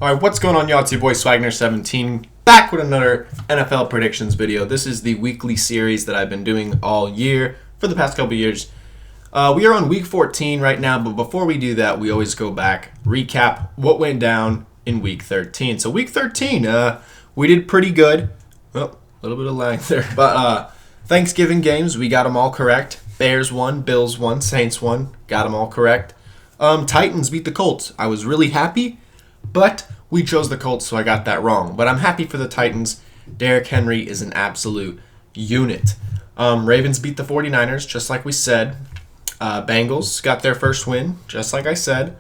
Alright, what's going on, y'all? It's your boy Swagner17, back with another NFL predictions video. This is the weekly series that I've been doing all year, for the past couple years. We are on week 14 right now, but before we do that, we always go back, recap what went down in week 13. So week 13, we did pretty good. Oh, a little bit of lag there. But Thanksgiving games, we got them all correct. Bears won, Bills won, Saints won, got them all correct. Titans beat the Colts. I was really happy, but we chose the Colts, so I got that wrong. But I'm happy for the Titans. Derrick Henry is an absolute unit. Ravens beat the 49ers, just like we said. Bengals got their first win, just like I said.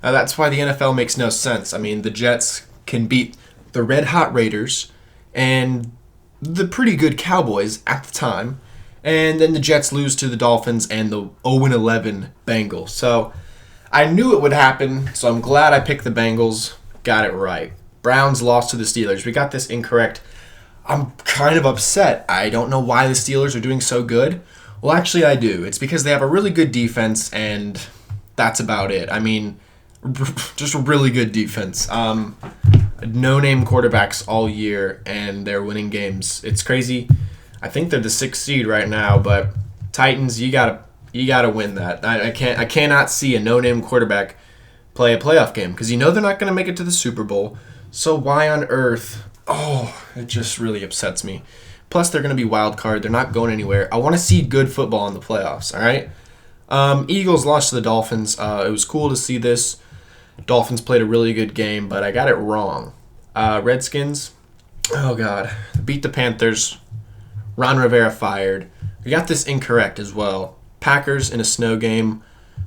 That's why the NFL makes no sense. I mean, the Jets can beat the red-hot Raiders and the pretty good Cowboys at the time. And then the Jets lose to the Dolphins and the 0-11 Bengals. So I knew it would happen, so I'm glad I picked the Bengals. Got it right. Browns lost to the Steelers. We got this incorrect. I'm kind of upset. I don't know why the Steelers are doing so good. Well, actually, I do. It's because they have a really good defense, and that's about it. I mean, just a really good defense. No-name quarterbacks all year, and they're winning games. It's crazy. I think they're the 6th seed right now, but Titans, you gotta win that. I cannot see a no-name quarterback play a playoff game because you know they're not going to make it to the Super Bowl. So why on earth? Oh, it just really upsets me. Plus, they're going to be wild card. They're not going anywhere. I want to see good football in the playoffs, all right? Eagles lost to the Dolphins. It was cool to see this. Dolphins played a really good game, but I got it wrong. Redskins, oh, God, beat the Panthers. Ron Rivera fired. We got this incorrect as well. Packers in a snow game.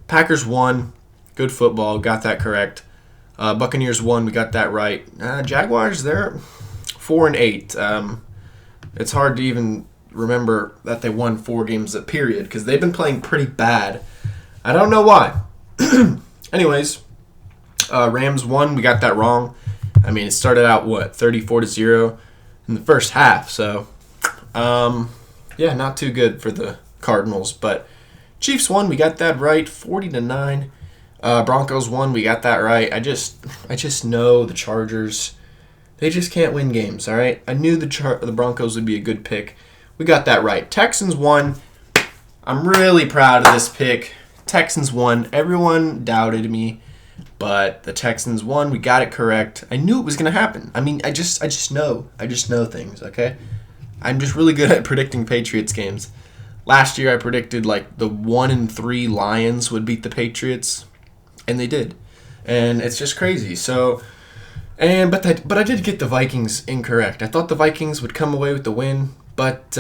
Packers won. Good football. Got that correct. Buccaneers won. We got that right. Jaguars, they're 4-8. It's hard to even remember that they won 4 games a period because they've been playing pretty bad. I don't know why. Anyways, Rams won. We got that wrong. I mean, it started out, 34-0 in the first half. So, yeah, not too good for the Cardinals. But Chiefs won. We got that right. 40-9. Broncos won. We got that right. I just know the Chargers. They just can't win games, all right? I knew the Broncos would be a good pick. We got that right. Texans won. I'm really proud of this pick. Texans won. Everyone doubted me, but the Texans won. We got it correct. I knew it was going to happen. I mean, I just know. I just know things, okay? I'm just really good at predicting Patriots games. Last year I predicted like the 1-3 Lions would beat the Patriots, and they did. And it's just crazy. So, but I did get the Vikings incorrect. I thought the Vikings would come away with the win, but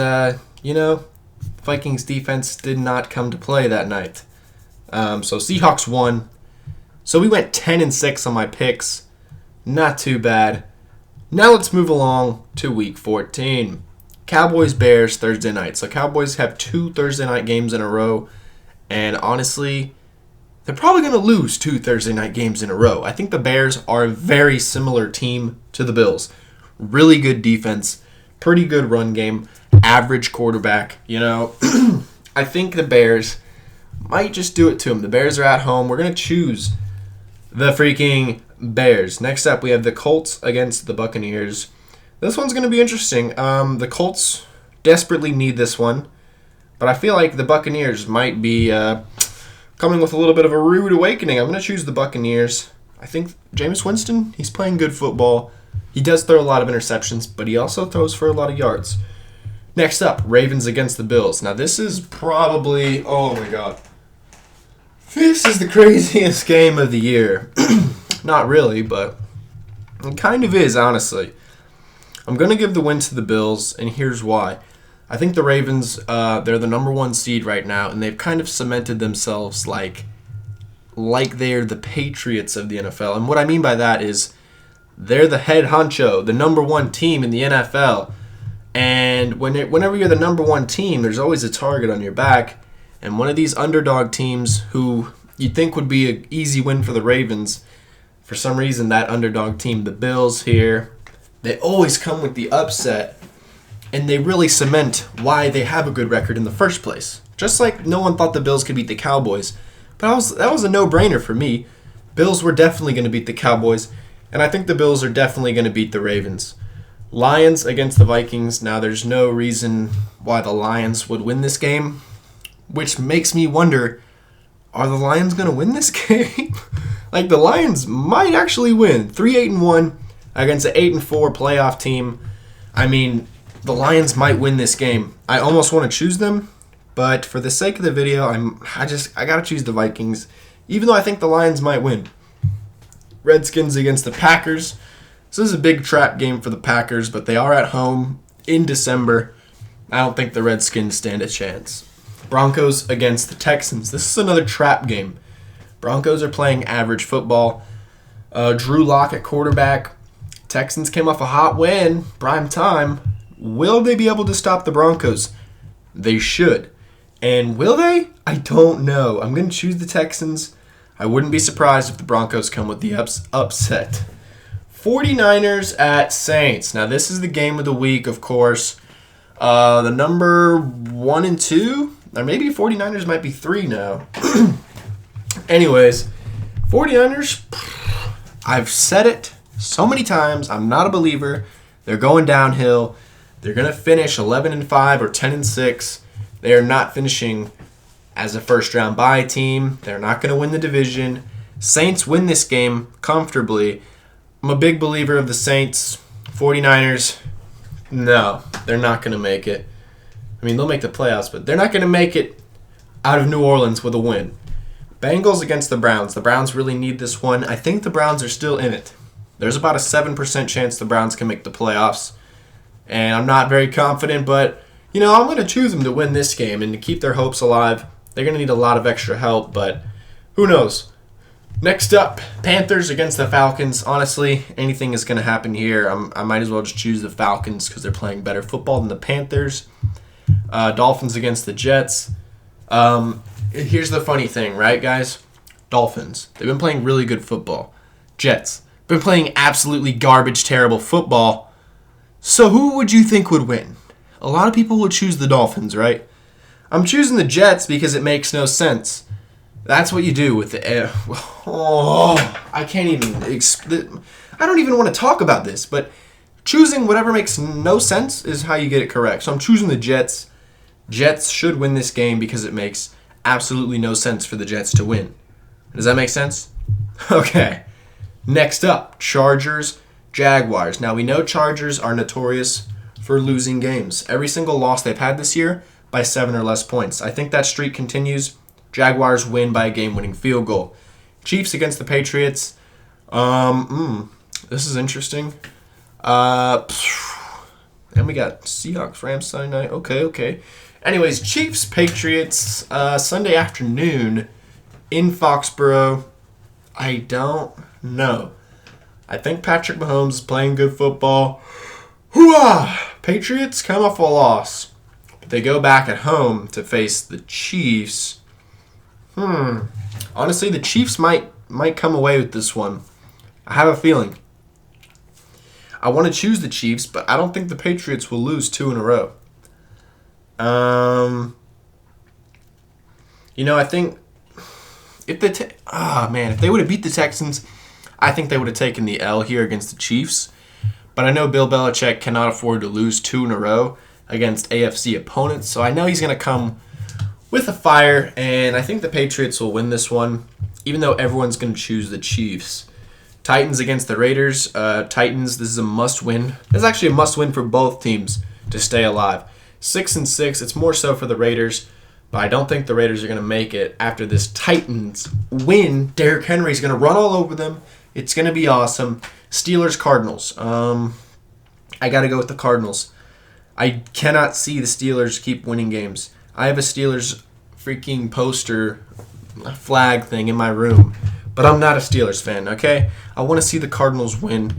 Vikings defense did not come to play that night. So Seahawks won. So we went 10-6 on my picks. Not too bad. Now let's move along to week 14. Cowboys Bears Thursday night. So Cowboys have 2 Thursday night games in a row, and honestly, they're probably going to lose 2 Thursday night games in a row. I think the Bears are a very similar team to the Bills. Really good defense, pretty good run game, average quarterback. I think the Bears might just do it to them. The Bears are at home. We're going to choose the freaking Bears. Next up, we have the Colts against the Buccaneers. This one's going to be interesting. The Colts desperately need this one, but I feel like the Buccaneers might be coming with a little bit of a rude awakening. I'm going to choose the Buccaneers. I think Jameis Winston, he's playing good football. He does throw a lot of interceptions, but he also throws for a lot of yards. Next up, Ravens against the Bills. Now, this is probably, oh my God, this is the craziest game of the year. Not really, but it kind of is, honestly. I'm going to give the win to the Bills, and here's why. I think the Ravens, they're the number 1 seed right now, and they've kind of cemented themselves like they're the Patriots of the NFL. And what I mean by that is they're the head honcho, the number 1 team in the NFL. And whenever you're the number 1 team, there's always a target on your back. And one of these underdog teams who you'd think would be an easy win for the Ravens, for some reason that underdog team, the Bills here, they always come with the upset. And they really cement why they have a good record in the first place. Just like no one thought the Bills could beat the Cowboys. But that was a no-brainer for me. Bills were definitely going to beat the Cowboys. And I think the Bills are definitely going to beat the Ravens. Lions against the Vikings. Now, there's no reason why the Lions would win this game, which makes me wonder, are the Lions going to win this game? Like, the Lions might actually win. 3-8-1 against an 8-4 playoff team. I mean, the Lions might win this game. I almost want to choose them, but for the sake of the video, I got to choose the Vikings, even though I think the Lions might win. Redskins against the Packers. This is a big trap game for the Packers, but they are at home in December. I don't think the Redskins stand a chance. Broncos against the Texans. This is another trap game. Broncos are playing average football. Drew Lock at quarterback. Texans came off a hot win, prime time. Will they be able to stop the Broncos? They should. And will they? I don't know. I'm going to choose the Texans. I wouldn't be surprised if the Broncos come with the upset. 49ers at Saints. Now, this is the game of the week, of course. The number 1 and 2, or maybe 49ers might be 3 now. Anyways, 49ers, I've said it so many times. I'm not a believer. They're going downhill. They're going to finish 11-5 or 10-6. They are not finishing as a first-round bye team. They're not going to win the division. Saints win this game comfortably. I'm a big believer of the Saints. 49ers, no, they're not going to make it. I mean, they'll make the playoffs, but they're not going to make it out of New Orleans with a win. Bengals against the Browns. The Browns really need this one. I think the Browns are still in it. There's about a 7% chance the Browns can make the playoffs. And I'm not very confident, but, I'm going to choose them to win this game and to keep their hopes alive. They're going to need a lot of extra help, but who knows? Next up, Panthers against the Falcons. Honestly, anything is going to happen here. I might as well just choose the Falcons because they're playing better football than the Panthers. Dolphins against the Jets. Here's the funny thing, right, guys? Dolphins. They've been playing really good football. Jets. Been playing absolutely garbage, terrible football. So who would you think would win? A lot of people would choose the Dolphins, right? I'm choosing the Jets because it makes no sense. That's what you do with the... I can't even... I don't even want to talk about this, but choosing whatever makes no sense is how you get it correct. So I'm choosing the Jets. Jets should win this game because it makes absolutely no sense for the Jets to win. Does that make sense? Okay. Next up, Chargers, Jaguars. Now, we know Chargers are notorious for losing games. Every single loss they've had this year by 7 or less points. I think that streak continues. Jaguars win by a game-winning field goal. Chiefs against the Patriots. This is interesting. And we got Seahawks, Rams Sunday night. Okay. Anyways, Chiefs, Patriots, Sunday afternoon in Foxborough. I don't know. I think Patrick Mahomes is playing good football. Hooah! Patriots come off a loss. But they go back at home to face the Chiefs. Honestly, the Chiefs might come away with this one. I have a feeling. I want to choose the Chiefs, but I don't think the Patriots will lose 2 in a row. I think if they would have beat the Texans, I think they would have taken the L here against the Chiefs. But I know Bill Belichick cannot afford to lose 2 in a row against AFC opponents, so I know he's going to come with a fire, and I think the Patriots will win this one, even though everyone's going to choose the Chiefs. Titans against the Raiders. Titans, this is a must-win. This is actually a must-win for both teams to stay alive. 6-6, it's more so for the Raiders, but I don't think the Raiders are going to make it after this Titans win. Derrick Henry's going to run all over them. It's going to be awesome. Steelers, Cardinals. I got to go with the Cardinals. I cannot see the Steelers keep winning games. I have a Steelers freaking poster flag thing in my room, but I'm not a Steelers fan, okay? I want to see the Cardinals win.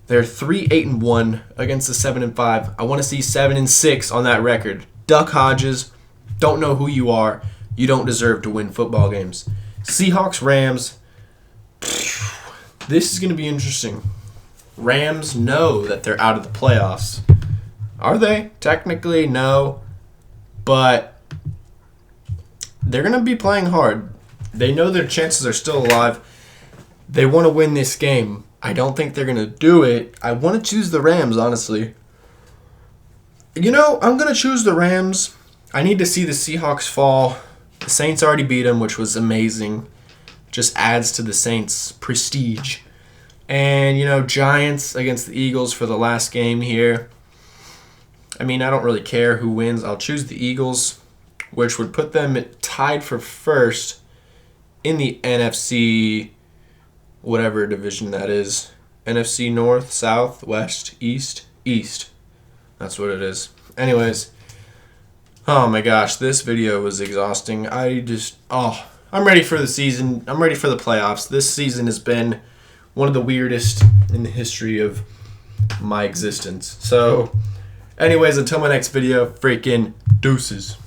They're 3-8-1 against the 7-5. I want to see 7-6 on that record. Duck Hodges, don't know who you are. You don't deserve to win football games. Seahawks, Rams. This is going to be interesting. Rams know that they're out of the playoffs. Are they? Technically, no. But they're going to be playing hard. They know their chances are still alive. They want to win this game. I don't think they're going to do it. I want to choose the Rams, honestly. You know, I'm going to choose the Rams. I need to see the Seahawks fall. The Saints already beat them, which was amazing. Just adds to the Saints' prestige. And, you know, Giants against the Eagles for the last game here. I mean, I don't really care who wins. I'll choose the Eagles, which would put them tied for first in the NFC, whatever division that is. NFC North, South, West, East, East. That's what it is. Anyways, oh my gosh, this video was exhausting. I'm ready for the season. I'm ready for the playoffs. This season has been one of the weirdest in the history of my existence. So, anyways, until my next video, freaking deuces.